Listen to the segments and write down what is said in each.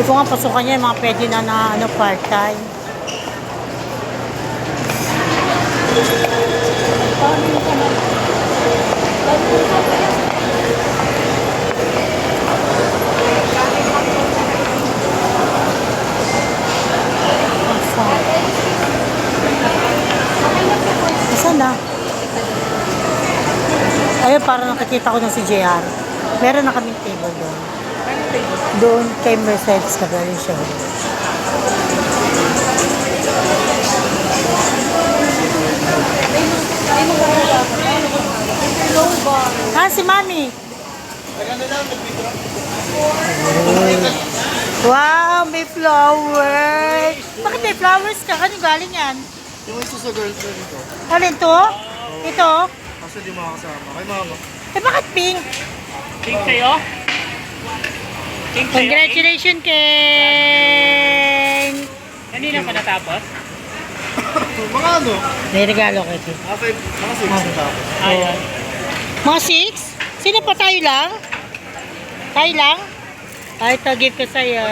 Kung nga pasukan niya, mga pwede na ano, part-time. Saan na? Ayun, parang nakikita ko na si JR. Meron na kaming table doon. Doon kay Mercedes Cabrera Show. Si Mami. Wow, may flowers. Bakit may flowers ka? Ano galing yan? Yung isa sa girlfriend ko. Alin to? Ito? Kasi di makakasama. Kay mama. Bakit pink? Pink sa'yo? Pink sa'yo? Congratulations, King! Kanina pa natapos? Mga ano? May regalo kay King. Mga 6 na tapos. Ayan. Mga 6? Sino pa, tayo lang? Tayo lang? Ay, ito, gift ko sa'yo.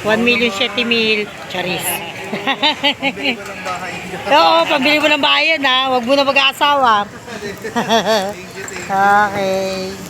1,070,000. Charis. Pambili ko ng bahay. Oo, pambili mo ng bahay yan, ha? Huwag mo na mag-aasawa. Thank you, thank you. Okay.